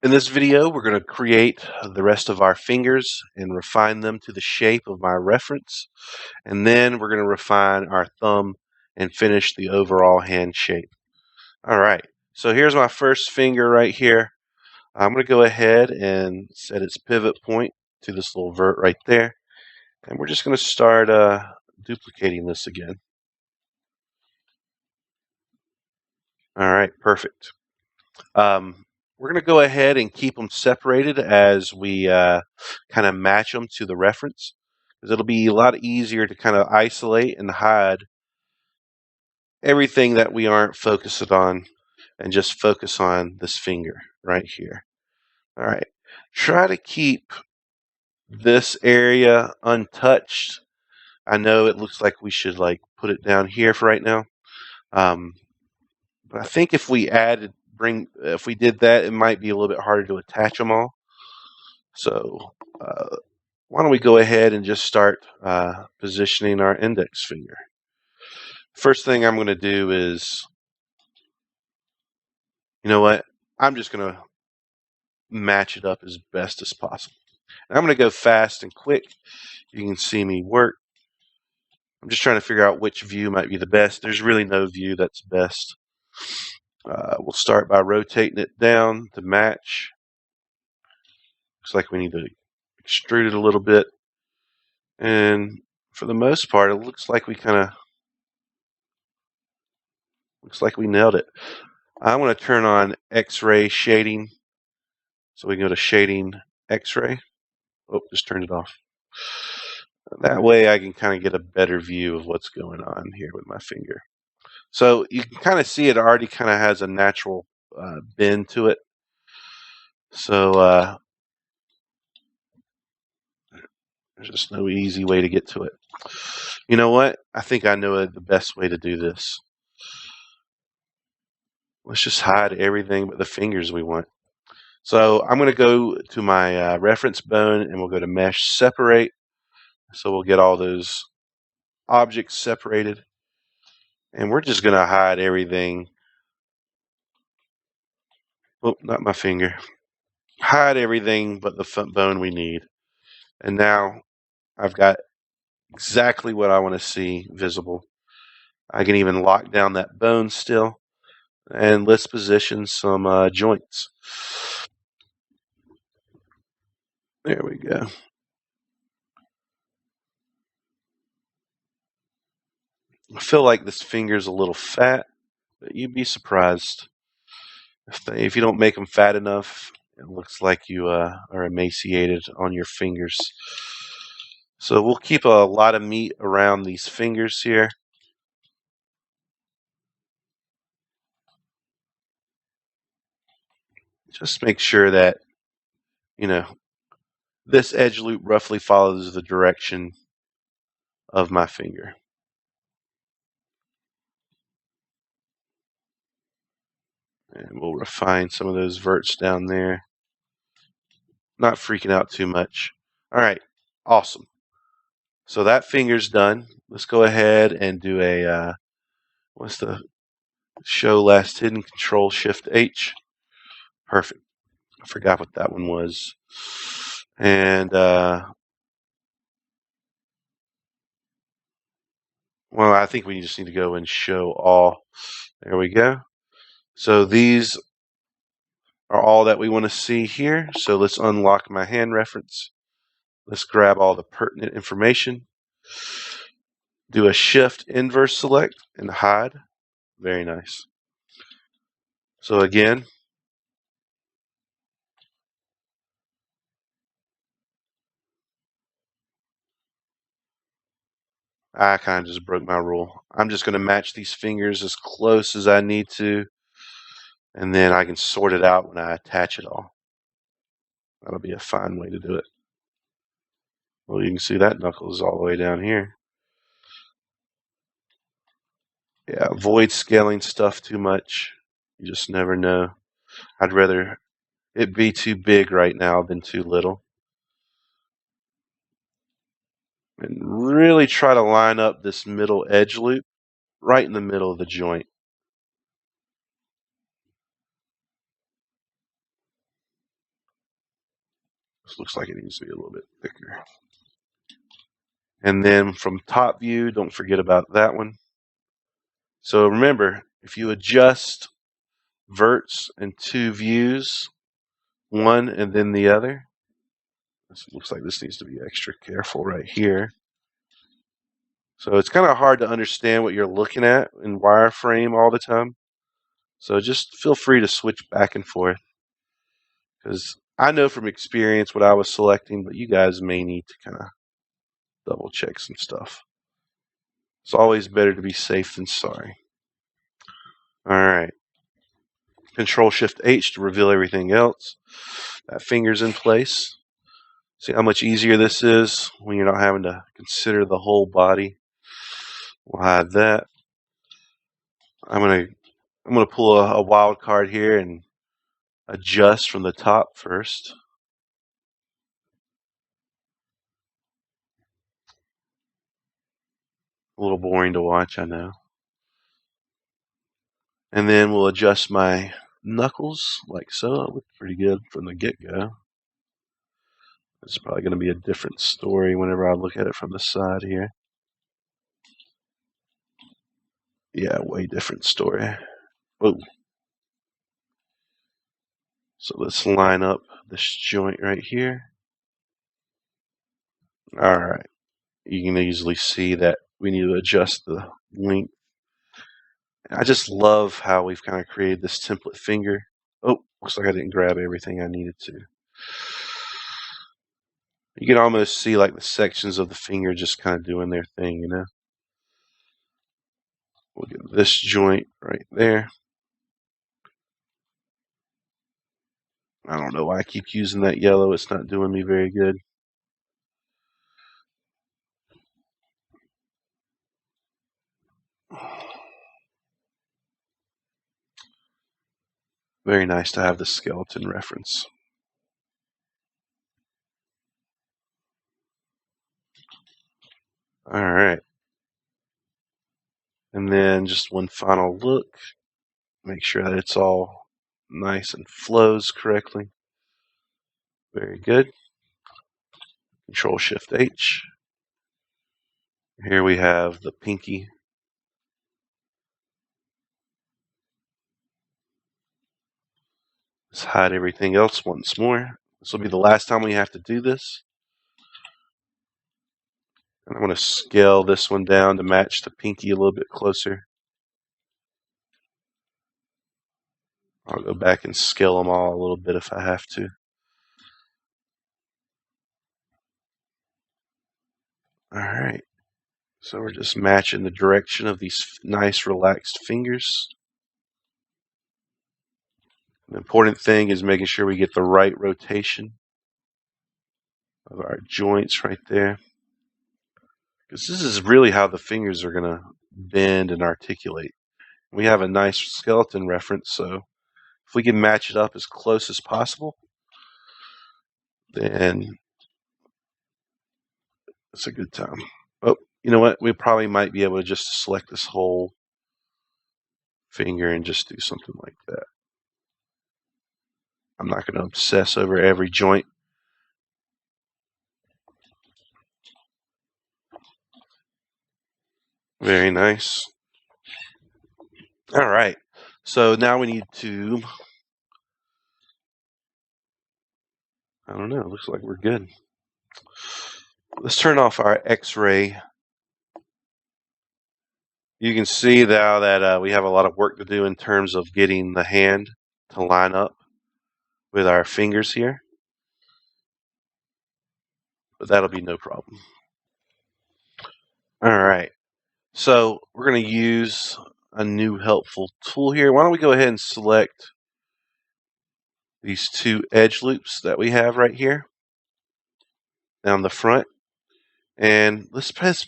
In this video, we're going to create the rest of our fingers and refine them to the shape of my reference. And then we're going to refine our thumb and finish the overall hand shape. All right, so here's my first finger right here. I'm going to go ahead and set its pivot point to this little vert right there. And we're just going to start duplicating this again. All right, perfect. We're going to go ahead and keep them separated as we kind of match them to the reference, because it'll be a lot easier to kind of isolate and hide everything that we aren't focused on and just focus on this finger right here. All right, try to keep this area untouched. I know it looks like we should put it down here for right now, but I think if we if we did that, it might be a little bit harder to attach them all. So why don't we go ahead and just start positioning our index finger. First thing I'm going to do is, you know what, I'm just going to match it up as best as possible. And I'm going to go fast and quick. You can see me work. I'm just trying to figure out which view might be the best. There's really no view that's best. We'll start by rotating it down to match. Looks like we need to extrude it a little bit. And for the most part, it looks like we nailed it. I'm going to turn on X-ray shading. So we can go to shading X-ray. Oh, just turned it off. That way I can kind of get a better view of what's going on here with my finger. So you can kind of see it already kind of has a natural bend to it. So there's just no easy way to get to it. You know what? I think I know the best way to do this. Let's just hide everything but the fingers we want. So I'm going to go to my reference bone and we'll go to mesh separate. So we'll get all those objects separated. And we're just going to hide everything. Oh, not my finger. Hide everything but the bone we need. And now I've got exactly what I want to see visible. I can even lock down that bone still. And let's position some joints. There we go. I feel like this finger's a little fat, but you'd be surprised. If you don't make them fat enough, it looks like you are emaciated on your fingers. So we'll keep a lot of meat around these fingers here. Just make sure that, this edge loop roughly follows the direction of my finger. And we'll refine some of those verts down there. Not freaking out too much. All right, awesome. So that finger's done. Let's go ahead and do a, what's the show last hidden? Control Shift H. Perfect. I forgot what that one was. And, well, I think we just need to go and show all. There we go. So these are all that we want to see here. So let's unlock my hand reference. Let's grab all the pertinent information. Do a shift inverse select and hide. Very nice. So again, I kind of just broke my rule. I'm just going to match these fingers as close as I need to, and then I can sort it out when I attach it all. That'll be a fine way to do it. Well, you can see that knuckle is all the way down here. Yeah, avoid scaling stuff too much. You just never know. I'd rather it be too big right now than too little. And really try to line up this middle edge loop right in the middle of the joint. This looks like it needs to be a little bit thicker. And then from top view, don't forget about that one. So remember, if you adjust verts in two views, one and then the other, this looks like this needs to be extra careful right here. So it's kind of hard to understand what you're looking at in wireframe all the time. So just feel free to switch back and forth, because I know from experience what I was selecting, but you guys may need to kind of double check some stuff. It's always better to be safe than sorry. All right. Control-Shift-H to reveal everything else. That finger's in place. See how much easier this is when you're not having to consider the whole body. We'll hide that. I'm gonna pull a wild card here and adjust from the top first. A little boring to watch, I know. And then we'll adjust my knuckles like so. It looks pretty good from the get-go. It's probably going to be a different story whenever I look at it from the side here. Yeah, way different story. Whoa. So let's line up this joint right here. All right. You can easily see that we need to adjust the length. I just love how we've kind of created this template finger. Oh, looks like I didn't grab everything I needed to. You can almost see like the sections of the finger just kind of doing their thing, you know. We'll get this joint right there. I don't know why I keep using that yellow. It's not doing me very good. Very nice to have the skeleton reference. All right. And then just one final look. Make sure that it's all nice and flows correctly. Very good. Control-Shift-H. Here we have the pinky. Let's hide everything else once more. This will be the last time we have to do this. And I'm going to scale this one down to match the pinky a little bit closer. I'll go back and scale them all a little bit if I have to. All right. So we're just matching the direction of these nice relaxed fingers. The important thing is making sure we get the right rotation of our joints right there, because this is really how the fingers are going to bend and articulate. We have a nice skeleton reference, so if we can match it up as close as possible, then it's a good time. Oh, you know what? We probably might be able to just select this whole finger and just do something like that. I'm not going to obsess over every joint. Very nice. All right. So now we need to, I don't know, looks like we're good. Let's turn off our X-ray. You can see now that we have a lot of work to do in terms of getting the hand to line up with our fingers here. But that'll be no problem. All right. So we're going to use a new helpful tool here. Why don't we go ahead and select these two edge loops that we have right here down the front. And let's press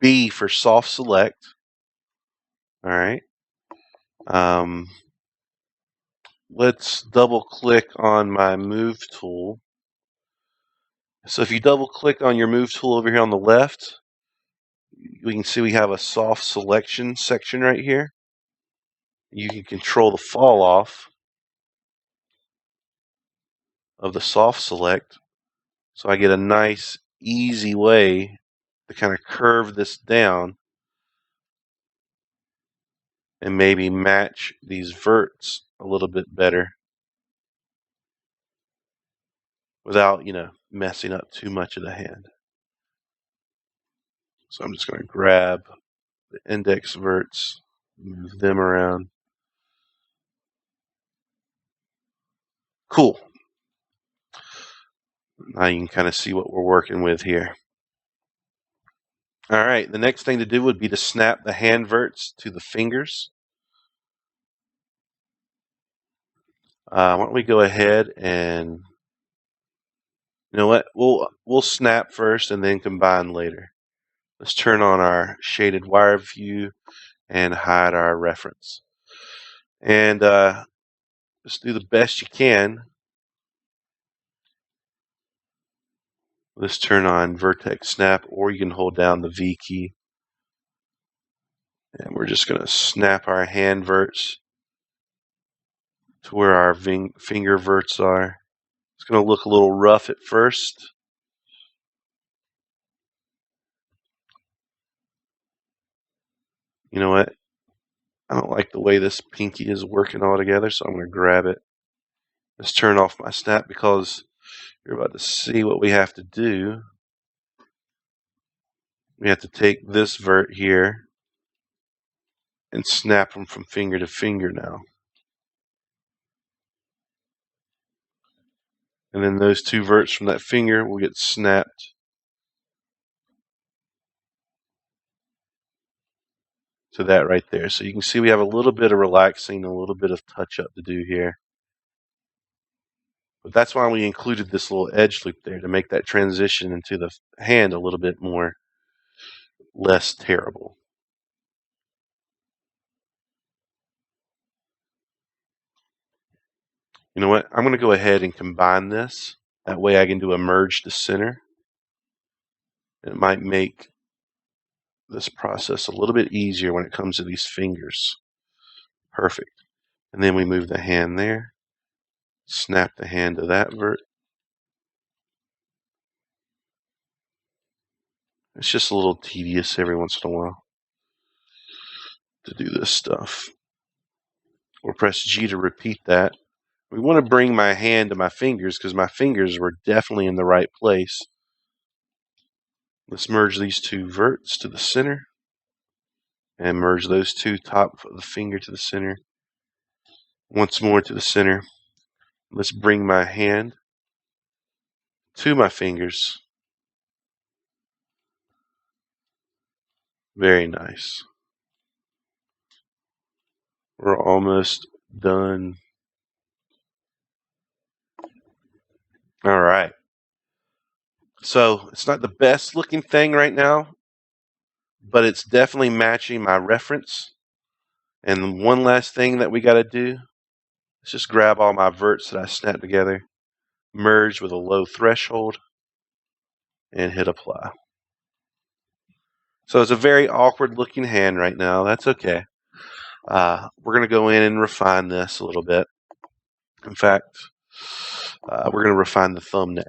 B for soft select. All right. Let's double click on my move tool. So if you double click on your move tool over here on the left, we can see we have a soft selection section right here. You can control the fall off of the soft select So I get a nice, easy way to kind of curve this down and maybe match these verts a little bit better without, messing up too much of the hand. So I'm just going to grab the index verts, move them around. Cool. Now you can kind of see what we're working with here. All right, the next thing to do would be to snap the hand verts to the fingers. Why don't we go ahead and, you know what, we'll snap first and then combine later. Let's turn on our shaded wire view and hide our reference. And just do the best you can. Let's turn on vertex snap, or you can hold down the V key. And we're just going to snap our hand verts to where our finger verts are. It's going to look a little rough at first. You know what? I don't like the way this pinky is working all together, so I'm going to grab it. Let's turn off my snap because you're about to see what we have to do. We have to take this vert here and snap them from finger to finger now. And then those two verts from that finger will get snapped to that right there. So you can see we have a little bit of relaxing, a little bit of touch up to do here. But that's why we included this little edge loop there, to make that transition into the hand a little bit less terrible. You know what? I'm going to go ahead and combine this. That way I can do a merge to center. It might make this process a little bit easier when it comes to these fingers. Perfect. And then we move the hand there. Snap the hand to that vert. It's just a little tedious every once in a while to do this stuff. We'll press G to repeat that. We want to bring my hand to my fingers because my fingers were definitely in the right place. Let's merge these two verts to the center and merge those two top of the finger to the center. Once more to the center. Let's bring my hand to my fingers. Very nice. We're almost done. All right. So it's not the best looking thing right now, but it's definitely matching my reference. And one last thing that we got to do is just grab all my verts that I snapped together, merge with a low threshold, and hit apply. So it's a very awkward looking hand right now. That's okay. We're going to go in and refine this a little bit. In fact, we're going to refine the thumb next.